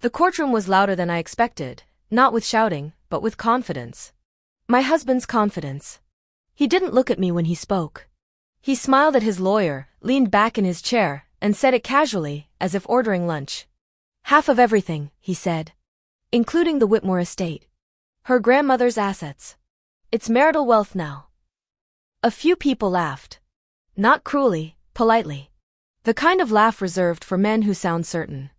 The courtroom was louder than I expected, not with shouting, but with confidence. My husband's confidence. He didn't look at me when he spoke. He smiled at his lawyer, leaned back in his chair, and said it casually, as if ordering lunch. "Half of everything," he said. "Including the Whitmore estate. Her grandmother's assets. It's marital wealth now." A few people laughed. Not cruelly, politely. The kind of laugh reserved for men who sound certain.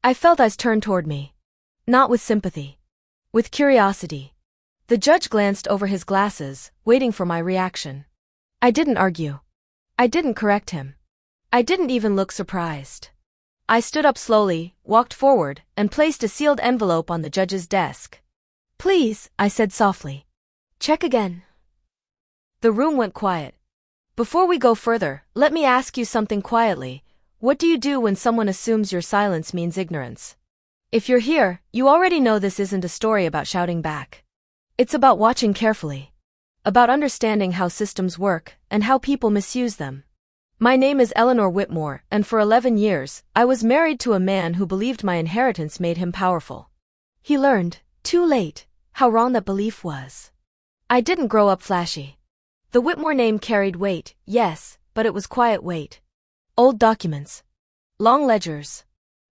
I felt eyes turned toward me. Not with sympathy. With curiosity. The judge glanced over his glasses, waiting for my reaction. I didn't argue. I didn't correct him. I didn't even look surprised. I stood up slowly, walked forward, and placed a sealed envelope on the judge's desk. "Please," I said softly. "Check again." The room went quiet. "Before we go further, let me ask you something quietly. What do you do when someone assumes your silence means ignorance? If you're here, you already know this isn't a story about shouting back. It's about watching carefully. About understanding how systems work, and how people misuse them. My name is Eleanor Whitmore, and for 11 years, I was married to a man who believed my inheritance made him powerful. He learned, too late, how wrong that belief was. I didn't grow up flashy. The Whitmore name carried weight, yes, but it was quiet weight. Old documents. Long ledgers.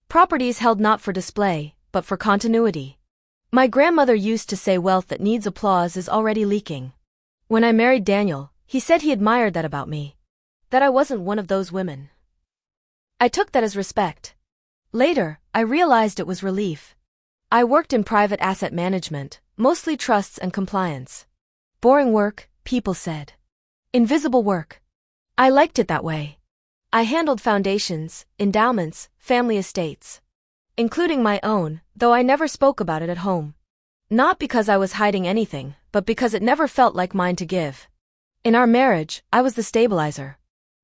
Properties held not for display, but for continuity. My grandmother used to say wealth that needs applause is already leaking. When I married Daniel, he said he admired that about me. That I wasn't one of those women. I took that as respect. Later, I realized it was relief. I worked in private asset management, mostly trusts and compliance. Boring work, people said. Invisible work. I liked it that way. I handled foundations, endowments, family estates. Including my own, though I never spoke about it at home. Not because I was hiding anything, but because it never felt like mine to give. In our marriage, I was the stabilizer.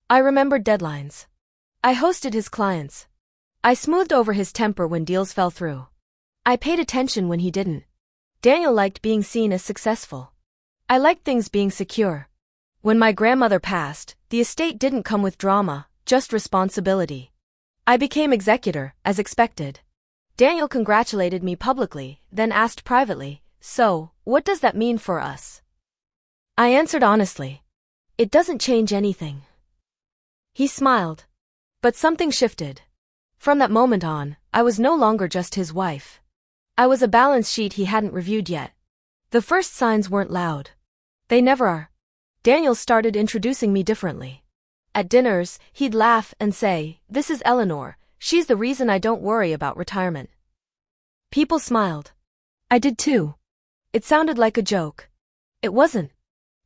I remembered deadlines. I hosted his clients. I smoothed over his temper when deals fell through. I paid attention when he didn't. Daniel liked being seen as successful. I liked things being secure. When my grandmother passed, the estate didn't come with drama, just responsibility. I became executor, as expected. Daniel congratulated me publicly, then asked privately, "So, what does that mean for us?" I answered honestly. "It doesn't change anything." He smiled. But something shifted. From that moment on, I was no longer just his wife. I was a balance sheet he hadn't reviewed yet. The first signs weren't loud. They never are. Daniel started introducing me differently. At dinners, he'd laugh and say, "This is Eleanor, she's the reason I don't worry about retirement." People smiled. I did too. It sounded like a joke. It wasn't.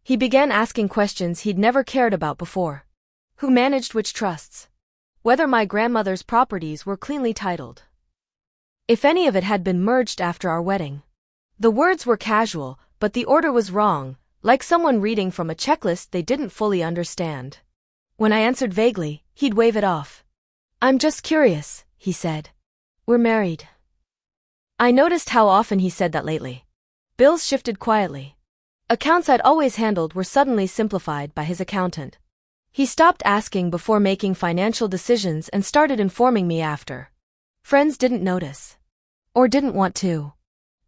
He began asking questions he'd never cared about before. Who managed which trusts? Whether my grandmother's properties were cleanly titled. If any of it had been merged after our wedding. The words were casual, but the order was wrong, like someone reading from a checklist they didn't fully understand. When I answered vaguely, he'd wave it off. "I'm just curious," he said. "We're married." I noticed how often he said that lately. Bills shifted quietly. Accounts I'd always handled were suddenly simplified by his accountant. He stopped asking before making financial decisions and started informing me after. Friends didn't notice. Or didn't want to.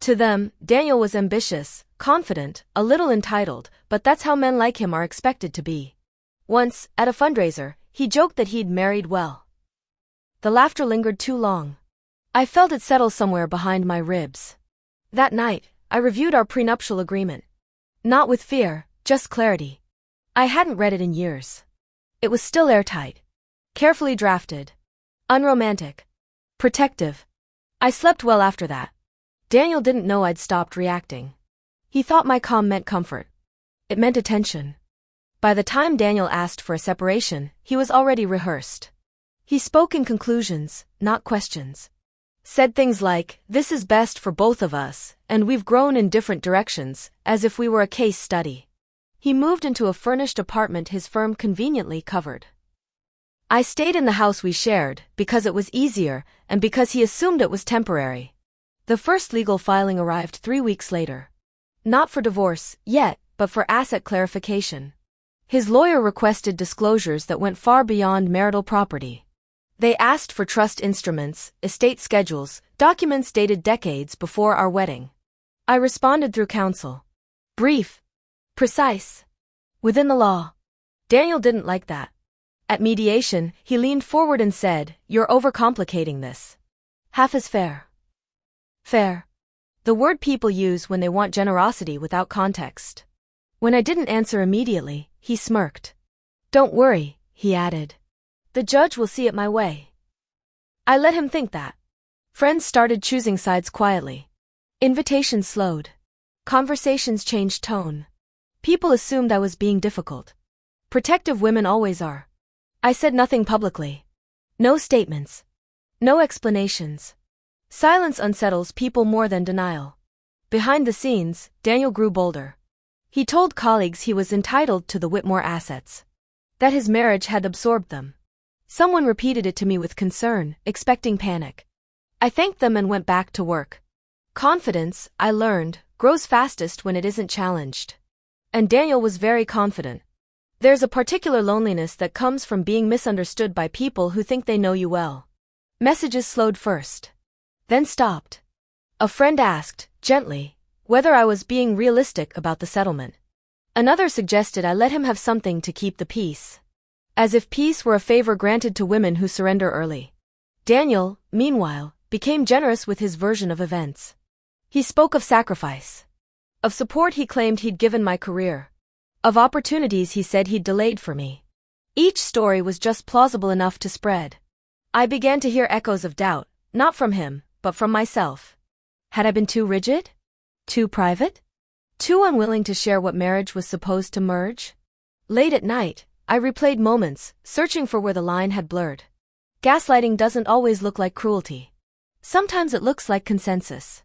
To them, Daniel was ambitious, confident, a little entitled, but that's how men like him are expected to be. Once, at a fundraiser, he joked that he'd married well. The laughter lingered too long. I felt it settle somewhere behind my ribs. That night, I reviewed our prenuptial agreement. Not with fear, just clarity. I hadn't read it in years. It was still airtight. Carefully drafted. Unromantic. Protective. I slept well after that. Daniel didn't know I'd stopped reacting. He thought my calm meant comfort. It meant attention. By the time Daniel asked for a separation, he was already rehearsed. He spoke in conclusions, not questions. Said things like, "This is best for both of us, and we've grown in different directions," as if we were a case study. He moved into a furnished apartment his firm conveniently covered. I stayed in the house we shared, because it was easier, and because he assumed it was temporary. The first legal filing arrived 3 weeks later. Not for divorce, yet, but for asset clarification. His lawyer requested disclosures that went far beyond marital property. They asked for trust instruments, estate schedules, documents dated decades before our wedding. I responded through counsel. Brief. Precise. Within the law. Daniel didn't like that. At mediation, he leaned forward and said, "You're overcomplicating this. Half is fair." Fair. The word people use when they want generosity without context. When I didn't answer immediately, he smirked. "Don't worry," he added. "The judge will see it my way." I let him think that. Friends started choosing sides quietly. Invitations slowed. Conversations changed tone. People assumed I was being difficult. Protective women always are. I said nothing publicly. No statements. No explanations. Silence unsettles people more than denial. Behind the scenes, Daniel grew bolder. He told colleagues he was entitled to the Whitmore assets. That his marriage had absorbed them. Someone repeated it to me with concern, expecting panic. I thanked them and went back to work. Confidence, I learned, grows fastest when it isn't challenged. And Daniel was very confident. There's a particular loneliness that comes from being misunderstood by people who think they know you well. Messages slowed first. Then stopped. A friend asked, gently, whether I was being realistic about the settlement. Another suggested I let him have something to keep the peace. As if peace were a favor granted to women who surrender early. Daniel, meanwhile, became generous with his version of events. He spoke of sacrifice. Of support he claimed he'd given my career. Of opportunities he said he'd delayed for me. Each story was just plausible enough to spread. I began to hear echoes of doubt, not from him, but from myself. Had I been too rigid? Too private? Too unwilling to share what marriage was supposed to merge? Late at night, I replayed moments, searching for where the line had blurred. Gaslighting doesn't always look like cruelty. Sometimes it looks like consensus.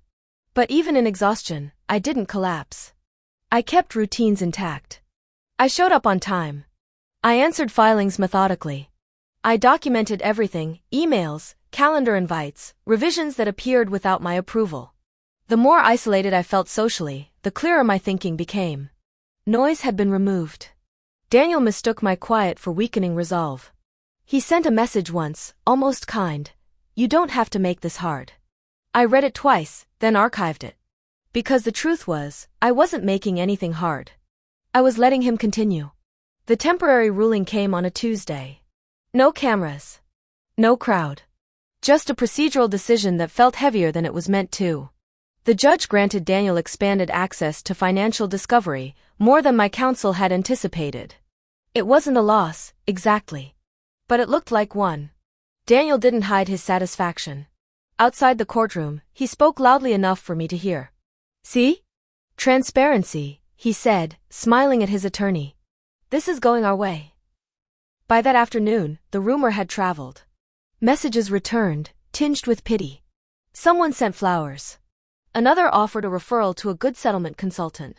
But even in exhaustion, I didn't collapse. I kept routines intact. I showed up on time. I answered filings methodically. I documented everything, emails, calendar invites, revisions that appeared without my approval. The more isolated I felt socially, the clearer my thinking became. Noise had been removed. Daniel mistook my quiet for weakening resolve. He sent a message once, almost kind. "You don't have to make this hard." I read it twice, then archived it. Because the truth was, I wasn't making anything hard. I was letting him continue. The temporary ruling came on a Tuesday. No cameras. No crowd. Just a procedural decision that felt heavier than it was meant to. The judge granted Daniel expanded access to financial discovery, more than my counsel had anticipated. It wasn't a loss, exactly. But it looked like one. Daniel didn't hide his satisfaction. Outside the courtroom, he spoke loudly enough for me to hear. "See? Transparency," he said, smiling at his attorney. "This is going our way." By that afternoon, the rumor had traveled. Messages returned, tinged with pity. Someone sent flowers. Another offered a referral to a good settlement consultant.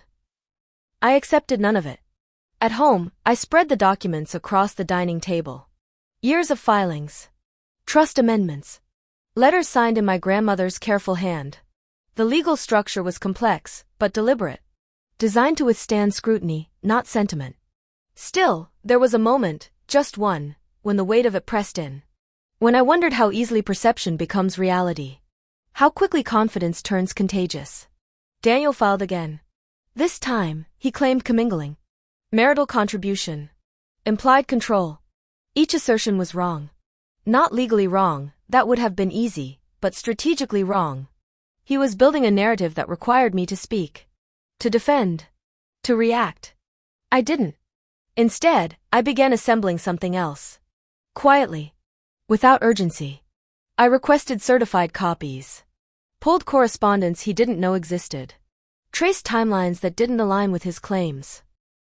I accepted none of it. At home, I spread the documents across the dining table. Years of filings. Trust amendments. Letters signed in my grandmother's careful hand. The legal structure was complex, but deliberate. Designed to withstand scrutiny, not sentiment. Still, there was a moment, just one, when the weight of it pressed in. When I wondered how easily perception becomes reality. How quickly confidence turns contagious. Daniel filed again. This time, he claimed commingling. Marital contribution. Implied control. Each assertion was wrong. Not legally wrong, that would have been easy, but strategically wrong. He was building a narrative that required me to speak. To defend. To react. I didn't. Instead, I began assembling something else. Quietly. Without urgency. I requested certified copies. Pulled correspondence he didn't know existed. Traced timelines that didn't align with his claims.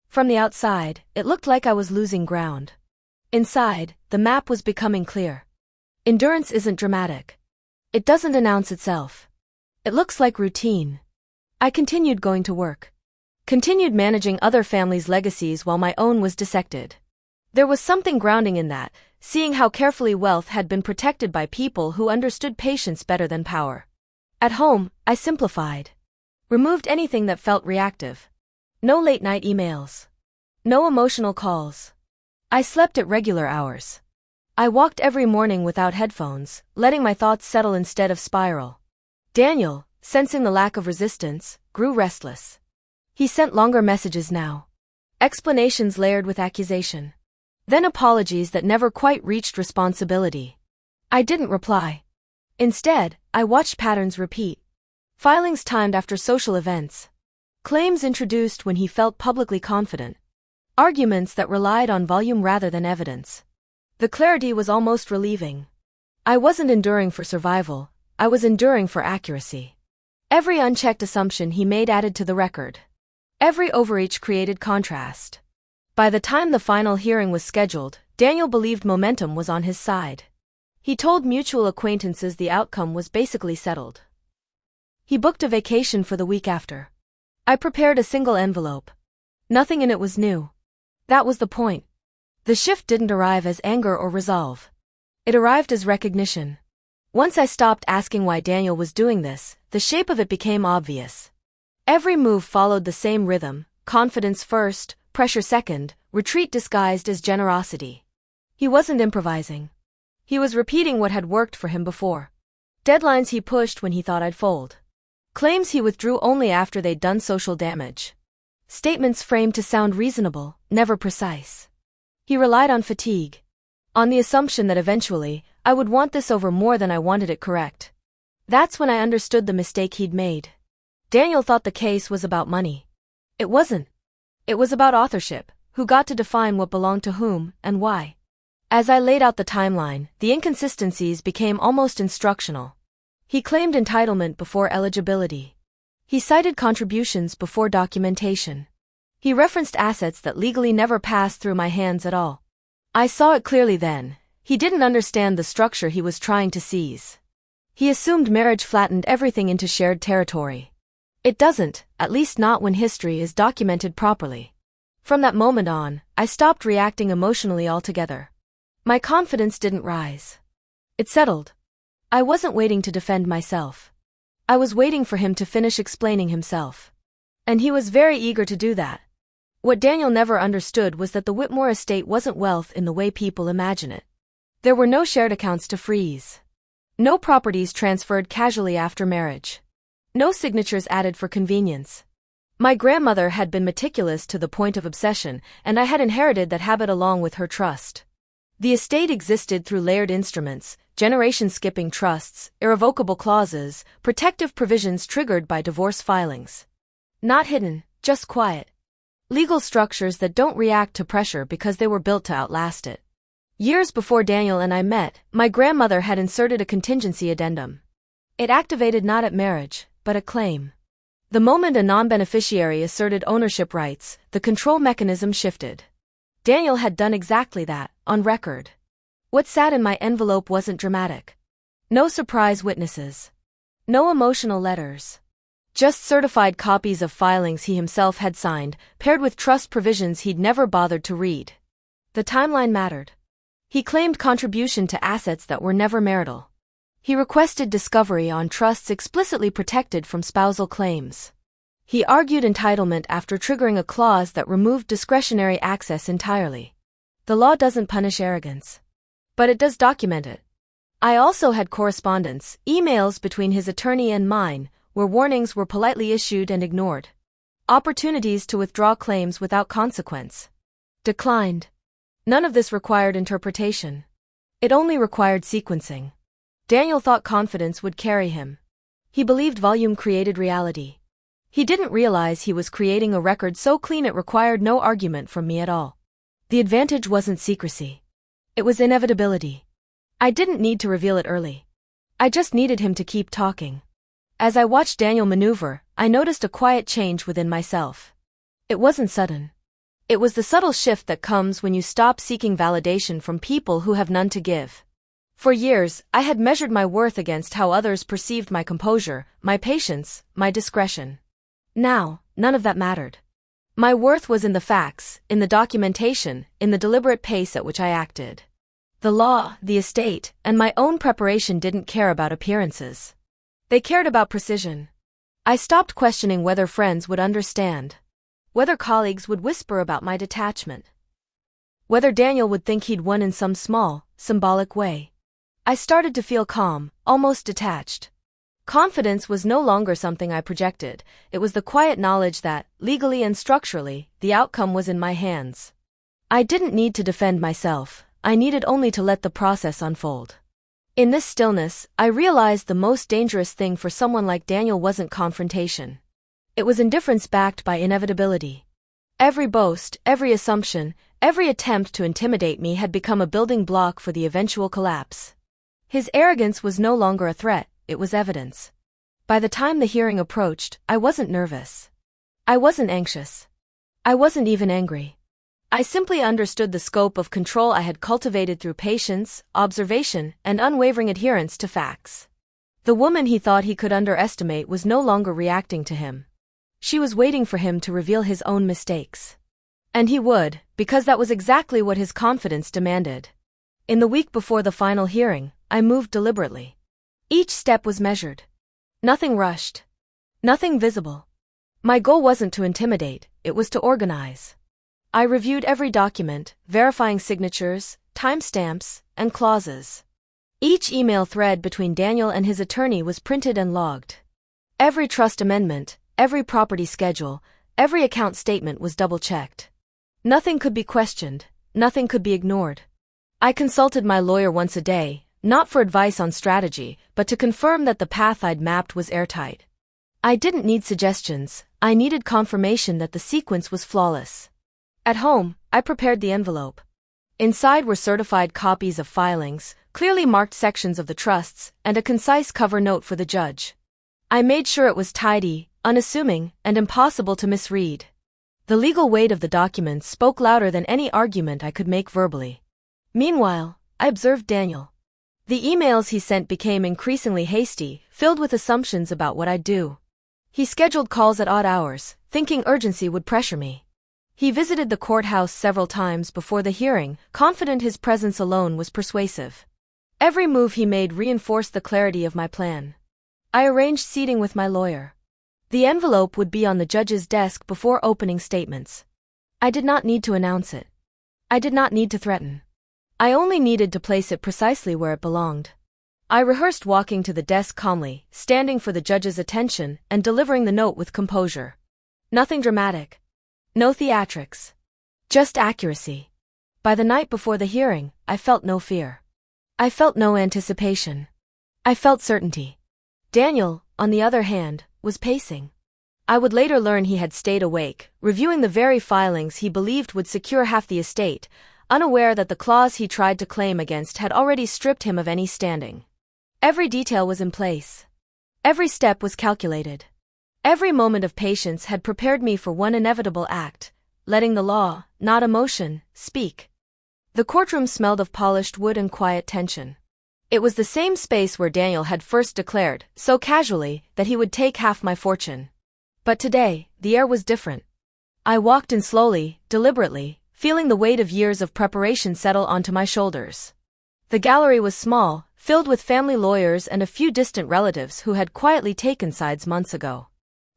From the outside, it looked like I was losing ground. Inside, the map was becoming clear. Endurance isn't dramatic. It doesn't announce itself. It looks like routine. I continued going to work. Continued managing other families' legacies while my own was dissected. There was something grounding in that, seeing how carefully wealth had been protected by people who understood patience better than power. At home, I simplified. Removed anything that felt reactive. No late-night emails. No emotional calls. I slept at regular hours. I walked every morning without headphones, letting my thoughts settle instead of spiral. Daniel, sensing the lack of resistance, grew restless. He sent longer messages now. Explanations layered with accusation. Then apologies that never quite reached responsibility. I didn't reply. Instead, I watched patterns repeat. Filings timed after social events. Claims introduced when he felt publicly confident. Arguments that relied on volume rather than evidence. The clarity was almost relieving. I wasn't enduring for survival, I was enduring for accuracy. Every unchecked assumption he made added to the record. Every overreach created contrast. By the time the final hearing was scheduled, Daniel believed momentum was on his side. He told mutual acquaintances the outcome was basically settled. He booked a vacation for the week after. I prepared a single envelope. Nothing in it was new. That was the point. The shift didn't arrive as anger or resolve. It arrived as recognition. Once I stopped asking why Daniel was doing this, the shape of it became obvious. Every move followed the same rhythm: confidence first, pressure second, retreat disguised as generosity. He wasn't improvising. He was repeating what had worked for him before. Deadlines he pushed when he thought I'd fold. Claims he withdrew only after they'd done social damage. Statements framed to sound reasonable, never precise. He relied on fatigue. On the assumption that eventually, I would want this over more than I wanted it correct. That's when I understood the mistake he'd made. Daniel thought the case was about money. It wasn't. It was about authorship, who got to define what belonged to whom, and why. As I laid out the timeline, the inconsistencies became almost instructional. He claimed entitlement before eligibility. He cited contributions before documentation. He referenced assets that legally never passed through my hands at all. I saw it clearly then. He didn't understand the structure he was trying to seize. He assumed marriage flattened everything into shared territory. It doesn't, at least not when history is documented properly. From that moment on, I stopped reacting emotionally altogether. My confidence didn't rise. It settled. I wasn't waiting to defend myself. I was waiting for him to finish explaining himself. And he was very eager to do that. What Daniel never understood was that the Whitmore estate wasn't wealth in the way people imagine it. There were no shared accounts to freeze. No properties transferred casually after marriage. No signatures added for convenience. My grandmother had been meticulous to the point of obsession, and I had inherited that habit along with her trust. The estate existed through layered instruments, generation-skipping trusts, irrevocable clauses, protective provisions triggered by divorce filings. Not hidden, just quiet. Legal structures that don't react to pressure because they were built to outlast it. Years before Daniel and I met, my grandmother had inserted a contingency addendum. It activated not at marriage, but at claim. The moment a non-beneficiary asserted ownership rights, the control mechanism shifted. Daniel had done exactly that, on record. What sat in my envelope wasn't dramatic. No surprise witnesses. No emotional letters. Just certified copies of filings he himself had signed, paired with trust provisions he'd never bothered to read. The timeline mattered. He claimed contribution to assets that were never marital. He requested discovery on trusts explicitly protected from spousal claims. He argued entitlement after triggering a clause that removed discretionary access entirely. The law doesn't punish arrogance. But it does document it. I also had correspondence, emails between his attorney and mine, where warnings were politely issued and ignored. Opportunities to withdraw claims without consequence. Declined. None of this required interpretation. It only required sequencing. Daniel thought confidence would carry him. He believed volume created reality. He didn't realize he was creating a record so clean it required no argument from me at all. The advantage wasn't secrecy. It was inevitability. I didn't need to reveal it early. I just needed him to keep talking. As I watched Daniel maneuver, I noticed a quiet change within myself. It wasn't sudden. It was the subtle shift that comes when you stop seeking validation from people who have none to give. For years, I had measured my worth against how others perceived my composure, my patience, my discretion. Now, none of that mattered. My worth was in the facts, in the documentation, in the deliberate pace at which I acted. The law, the estate, and my own preparation didn't care about appearances. They cared about precision. I stopped questioning whether friends would understand. Whether colleagues would whisper about my detachment. Whether Daniel would think he'd won in some small, symbolic way. I started to feel calm, almost detached. Confidence was no longer something I projected, it was the quiet knowledge that, legally and structurally, the outcome was in my hands. I didn't need to defend myself, I needed only to let the process unfold. In this stillness, I realized the most dangerous thing for someone like Daniel wasn't confrontation. It was indifference backed by inevitability. Every boast, every assumption, every attempt to intimidate me had become a building block for the eventual collapse. His arrogance was no longer a threat, it was evidence. By the time the hearing approached, I wasn't nervous. I wasn't anxious. I wasn't even angry. I simply understood the scope of control I had cultivated through patience, observation, and unwavering adherence to facts. The woman he thought he could underestimate was no longer reacting to him. She was waiting for him to reveal his own mistakes. And he would, because that was exactly what his confidence demanded. In the week before the final hearing, I moved deliberately. Each step was measured. Nothing rushed. Nothing visible. My goal wasn't to intimidate, it was to organize. I reviewed every document, verifying signatures, timestamps, and clauses. Each email thread between Daniel and his attorney was printed and logged. Every trust amendment, every property schedule, every account statement was double-checked. Nothing could be questioned, nothing could be ignored. I consulted my lawyer once a day, not for advice on strategy, but to confirm that the path I'd mapped was airtight. I didn't need suggestions, I needed confirmation that the sequence was flawless. At home, I prepared the envelope. Inside were certified copies of filings, clearly marked sections of the trusts, and a concise cover note for the judge. I made sure it was tidy, unassuming, and impossible to misread. The legal weight of the documents spoke louder than any argument I could make verbally. Meanwhile, I observed Daniel. The emails he sent became increasingly hasty, filled with assumptions about what I'd do. He scheduled calls at odd hours, thinking urgency would pressure me. He visited the courthouse several times before the hearing, confident his presence alone was persuasive. Every move he made reinforced the clarity of my plan. I arranged seating with my lawyer. The envelope would be on the judge's desk before opening statements. I did not need to announce it. I did not need to threaten. I only needed to place it precisely where it belonged. I rehearsed walking to the desk calmly, standing for the judge's attention, and delivering the note with composure. Nothing dramatic. No theatrics. Just accuracy. By the night before the hearing, I felt no fear. I felt no anticipation. I felt certainty. Daniel, on the other hand, was pacing. I would later learn he had stayed awake, reviewing the very filings he believed would secure half the estate, unaware that the clause he tried to claim against had already stripped him of any standing. Every detail was in place. Every step was calculated. Every moment of patience had prepared me for one inevitable act, letting the law, not emotion, speak. The courtroom smelled of polished wood and quiet tension. It was the same space where Daniel had first declared, so casually, that he would take half my fortune. But today, the air was different. I walked in slowly, deliberately, feeling the weight of years of preparation settle onto my shoulders. The gallery was small, filled with family lawyers and a few distant relatives who had quietly taken sides months ago.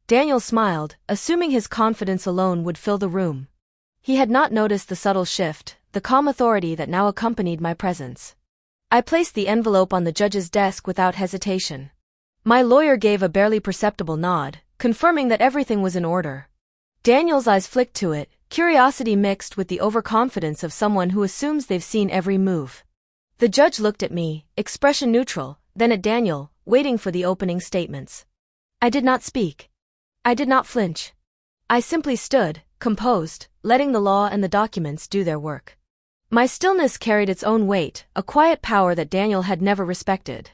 Daniel smiled, assuming his confidence alone would fill the room. He had not noticed the subtle shift, the calm authority that now accompanied my presence. I placed the envelope on the judge's desk without hesitation. My lawyer gave a barely perceptible nod, confirming that everything was in order. Daniel's eyes flicked to it, curiosity mixed with the overconfidence of someone who assumes they've seen every move. The judge looked at me, expression neutral, then at Daniel, waiting for the opening statements. I did not speak. I did not flinch. I simply stood, composed, letting the law and the documents do their work. My stillness carried its own weight, a quiet power that Daniel had never respected.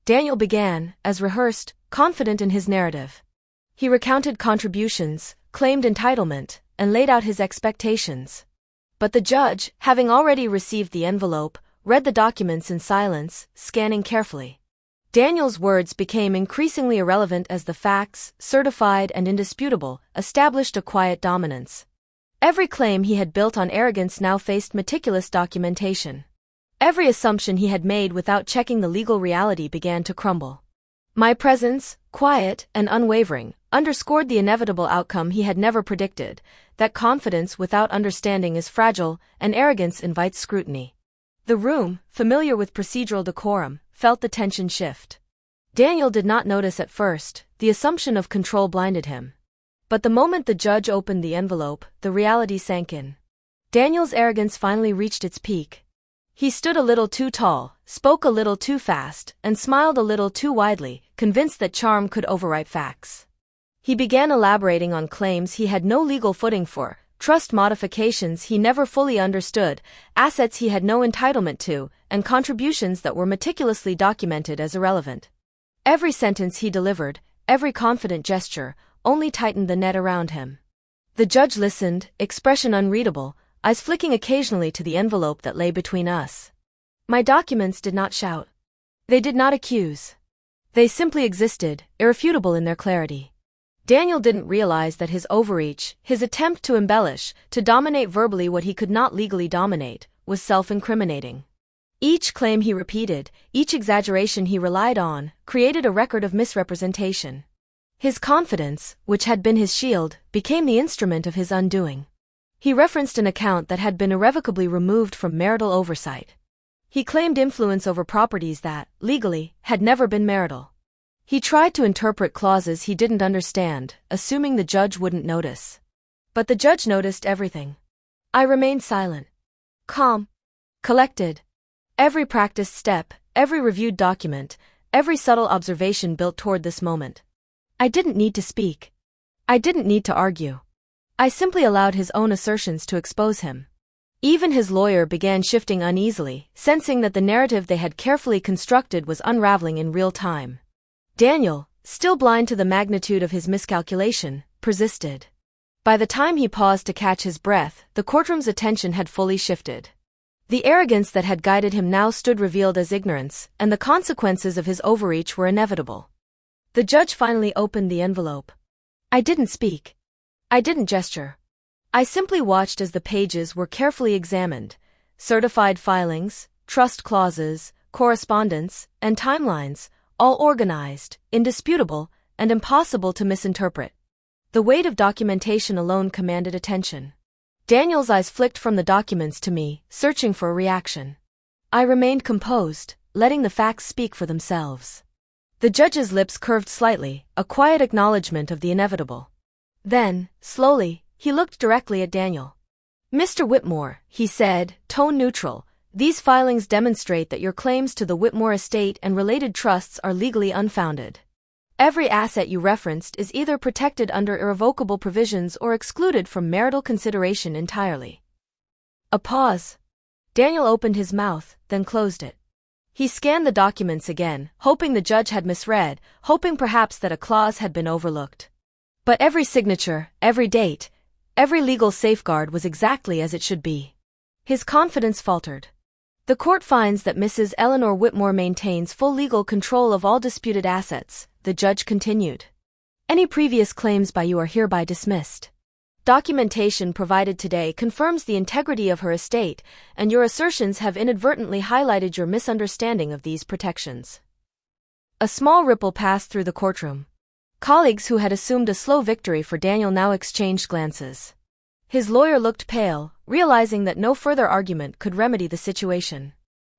Daniel began, as rehearsed, confident in his narrative. He recounted contributions, claimed entitlement, and laid out his expectations. But the judge, having already received the envelope, read the documents in silence, scanning carefully. Daniel's words became increasingly irrelevant as the facts, certified and indisputable, established a quiet dominance. Every claim he had built on arrogance now faced meticulous documentation. Every assumption he had made without checking the legal reality began to crumble. My presence, quiet and unwavering, underscored the inevitable outcome he had never predicted, that confidence without understanding is fragile, and arrogance invites scrutiny. The room, familiar with procedural decorum, felt the tension shift. Daniel did not notice at first, the assumption of control blinded him. But the moment the judge opened the envelope, the reality sank in. Daniel's arrogance finally reached its peak. He stood a little too tall, spoke a little too fast, and smiled a little too widely, convinced that charm could overwrite facts. He began elaborating on claims he had no legal footing for, trust modifications he never fully understood, assets he had no entitlement to, and contributions that were meticulously documented as irrelevant. Every sentence he delivered, every confident gesture, only tightened the net around him. The judge listened, expression unreadable, eyes flicking occasionally to the envelope that lay between us. My documents did not shout. They did not accuse. They simply existed, irrefutable in their clarity. Daniel didn't realize that his overreach, his attempt to embellish, to dominate verbally what he could not legally dominate, was self-incriminating. Each claim he repeated, each exaggeration he relied on, created a record of misrepresentation. His confidence, which had been his shield, became the instrument of his undoing. He referenced an account that had been irrevocably removed from marital oversight. He claimed influence over properties that, legally, had never been marital. He tried to interpret clauses he didn't understand, assuming the judge wouldn't notice. But the judge noticed everything. I remained silent. Calm. Collected. Every practiced step, every reviewed document, every subtle observation built toward this moment. I didn't need to speak. I didn't need to argue. I simply allowed his own assertions to expose him. Even his lawyer began shifting uneasily, sensing that the narrative they had carefully constructed was unraveling in real time. Daniel, still blind to the magnitude of his miscalculation, persisted. By the time he paused to catch his breath, the courtroom's attention had fully shifted. The arrogance that had guided him now stood revealed as ignorance, and the consequences of his overreach were inevitable. The judge finally opened the envelope. I didn't speak. I didn't gesture. I simply watched as the pages were carefully examined. Certified filings, trust clauses, correspondence, and timelines, all organized, indisputable, and impossible to misinterpret. The weight of documentation alone commanded attention. Daniel's eyes flicked from the documents to me, searching for a reaction. I remained composed, letting the facts speak for themselves. The judge's lips curved slightly, a quiet acknowledgement of the inevitable. Then, slowly, he looked directly at Daniel. Mr. Whitmore, he said, tone neutral, these filings demonstrate that your claims to the Whitmore estate and related trusts are legally unfounded. Every asset you referenced is either protected under irrevocable provisions or excluded from marital consideration entirely. A pause. Daniel opened his mouth, then closed it. He scanned the documents again, hoping the judge had misread, hoping perhaps that a clause had been overlooked. But every signature, every date, every legal safeguard was exactly as it should be. His confidence faltered. The court finds that Mrs. Eleanor Whitmore maintains full legal control of all disputed assets, the judge continued. Any previous claims by you are hereby dismissed. Documentation provided today confirms the integrity of her estate, and your assertions have inadvertently highlighted your misunderstanding of these protections. A small ripple passed through the courtroom. Colleagues who had assumed a slow victory for Daniel now exchanged glances. His lawyer looked pale, realizing that no further argument could remedy the situation.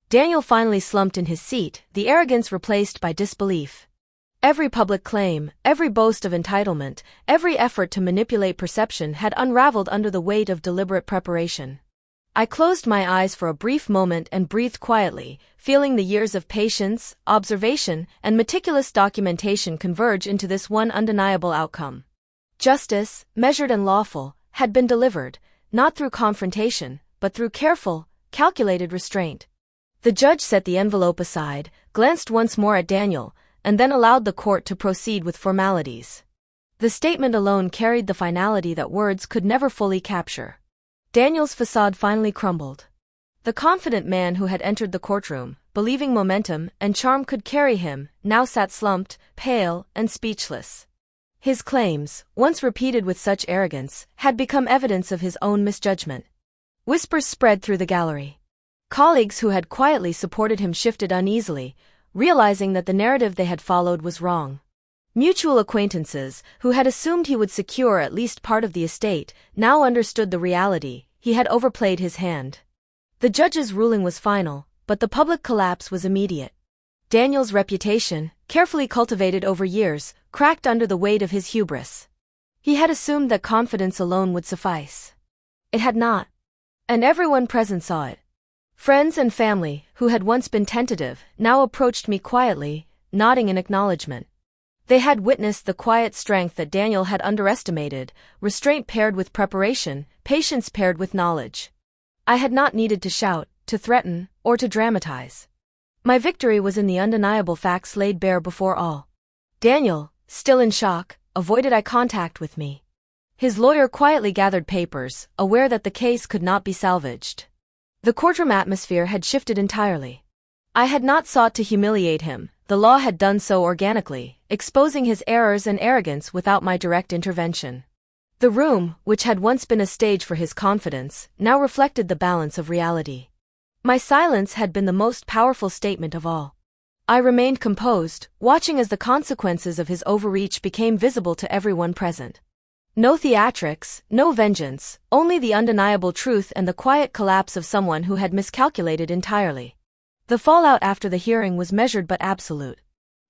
Daniel finally slumped in his seat, the arrogance replaced by disbelief. Every public claim, every boast of entitlement, every effort to manipulate perception had unraveled under the weight of deliberate preparation. I closed my eyes for a brief moment and breathed quietly, feeling the years of patience, observation, and meticulous documentation converge into this one undeniable outcome. Justice, measured and lawful, had been delivered, not through confrontation, but through careful, calculated restraint. The judge set the envelope aside, glanced once more at Daniel, and then allowed the court to proceed with formalities. The statement alone carried the finality that words could never fully capture. Daniel's facade finally crumbled. The confident man who had entered the courtroom, believing momentum and charm could carry him, now sat slumped, pale, and speechless. His claims, once repeated with such arrogance, had become evidence of his own misjudgment. Whispers spread through the gallery. Colleagues who had quietly supported him shifted uneasily, realizing that the narrative they had followed was wrong. Mutual acquaintances, who had assumed he would secure at least part of the estate, now understood the reality: he had overplayed his hand. The judge's ruling was final, but the public collapse was immediate. Daniel's reputation, carefully cultivated over years, cracked under the weight of his hubris. He had assumed that confidence alone would suffice. It had not. And everyone present saw it. Friends and family, who had once been tentative, now approached me quietly, nodding in acknowledgement. They had witnessed the quiet strength that Daniel had underestimated: restraint paired with preparation, patience paired with knowledge. I had not needed to shout, to threaten, or to dramatize. My victory was in the undeniable facts laid bare before all. Daniel, still in shock, avoided eye contact with me. His lawyer quietly gathered papers, aware that the case could not be salvaged. The courtroom atmosphere had shifted entirely. I had not sought to humiliate him; the law had done so organically, exposing his errors and arrogance without my direct intervention. The room, which had once been a stage for his confidence, now reflected the balance of reality. My silence had been the most powerful statement of all. I remained composed, watching as the consequences of his overreach became visible to everyone present. No theatrics, no vengeance, only the undeniable truth and the quiet collapse of someone who had miscalculated entirely. The fallout after the hearing was measured but absolute.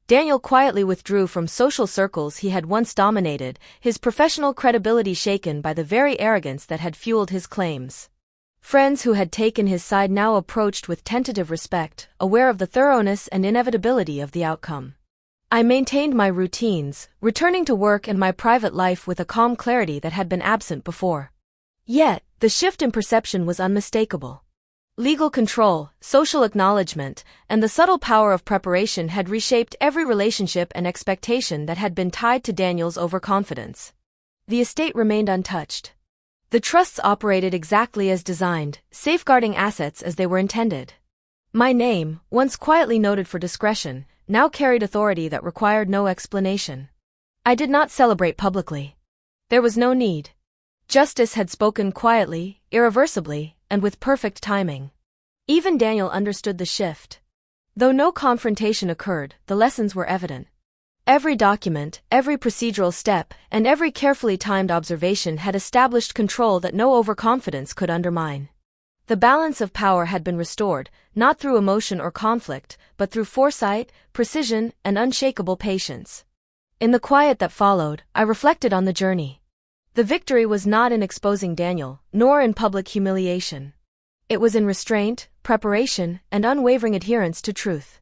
Daniel quietly withdrew from social circles he had once dominated, his professional credibility shaken by the very arrogance that had fueled his claims. Friends who had taken his side now approached with tentative respect, aware of the thoroughness and inevitability of the outcome. I maintained my routines, returning to work and my private life with a calm clarity that had been absent before. Yet, the shift in perception was unmistakable. Legal control, social acknowledgement, and the subtle power of preparation had reshaped every relationship and expectation that had been tied to Daniel's overconfidence. The estate remained untouched. The trusts operated exactly as designed, safeguarding assets as they were intended. My name, once quietly noted for discretion, now carried authority that required no explanation. I did not celebrate publicly. There was no need. Justice had spoken quietly, irreversibly, and with perfect timing. Even Daniel understood the shift. Though no confrontation occurred, the lessons were evident. Every document, every procedural step, and every carefully timed observation had established control that no overconfidence could undermine. The balance of power had been restored, not through emotion or conflict, but through foresight, precision, and unshakable patience. In the quiet that followed, I reflected on the journey. The victory was not in exposing Daniel, nor in public humiliation. It was in restraint, preparation, and unwavering adherence to truth.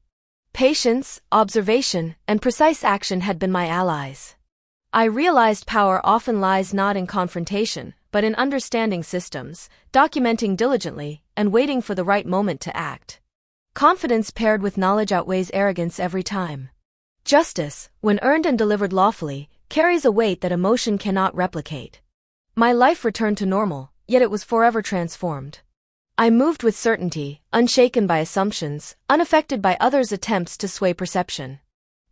Patience, observation, and precise action had been my allies. I realized power often lies not in confrontation, but in understanding systems, documenting diligently, and waiting for the right moment to act. Confidence paired with knowledge outweighs arrogance every time. Justice, when earned and delivered lawfully, carries a weight that emotion cannot replicate. My life returned to normal, yet it was forever transformed. I moved with certainty, unshaken by assumptions, unaffected by others' attempts to sway perception.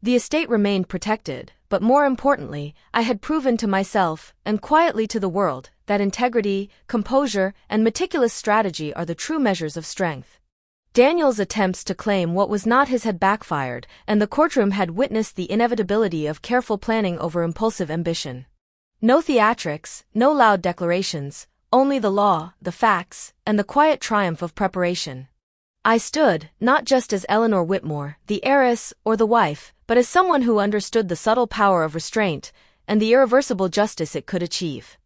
The estate remained protected, but more importantly, I had proven to myself, and quietly to the world, that integrity, composure, and meticulous strategy are the true measures of strength. Daniel's attempts to claim what was not his had backfired, and the courtroom had witnessed the inevitability of careful planning over impulsive ambition. No theatrics, no loud declarations, only the law, the facts, and the quiet triumph of preparation. I stood, not just as Eleanor Whitmore, the heiress, or the wife, but as someone who understood the subtle power of restraint, and the irreversible justice it could achieve.